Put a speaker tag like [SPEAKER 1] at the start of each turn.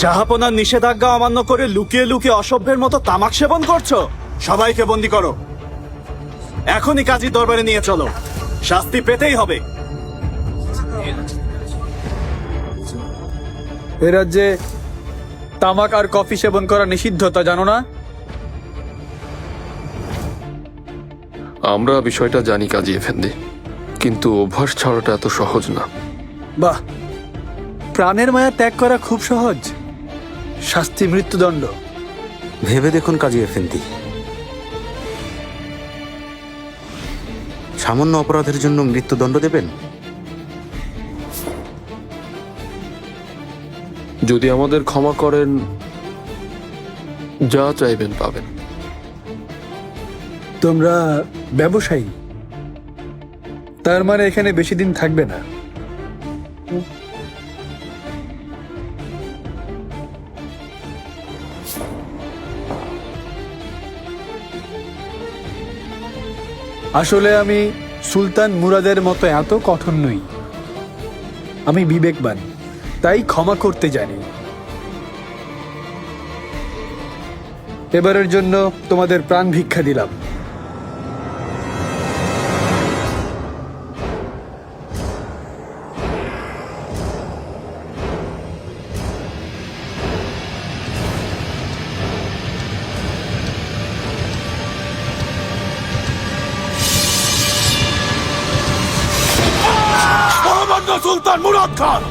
[SPEAKER 1] জাহাপনার নিষেধাজ্ঞা অমান্য করে লুকিয়ে লুকিয়ে অসভ্যের মতো তামাক সেবন করছো। সবাইকে বন্দি করো, এখনই কাজী দরবারে নিয়ে চলো, শাস্তি পেতেই হবে।
[SPEAKER 2] এ রাজ্যে তামাক আর কফি সেবন করা নিষিদ্ধ, তা জানো না?
[SPEAKER 3] আমরা বিষয়টা জানি কাজী এফেন্দি, কিন্তু অভ্যাস ছাড়াটা এত সহজ না।
[SPEAKER 2] বাহ, প্রাণের মায়া ত্যাগ করা খুব সহজ, শাস্তি মৃত্যুদণ্ড।
[SPEAKER 4] ভেবে দেখুন কাজী এফেন্দি, সামান্য অপরাধের জন্য মৃত্যুদণ্ড দেবেন?
[SPEAKER 3] যদি আমাদের ক্ষমা করেন, যা চাইবেন পাবেন।
[SPEAKER 2] তোমরা ব্যবসায়ী, তার মানে এখানে বেশি দিন থাকবে না। আসলে আমি সুলতান মুরাদের মতো এত কঠোর নই, আমি বিবেকবান, তাই ক্ষমা করতে জানি। এবারের জন্য তোমাদের প্রাণ ভিক্ষা দিলাম।
[SPEAKER 1] সুলতান মুরাদ খান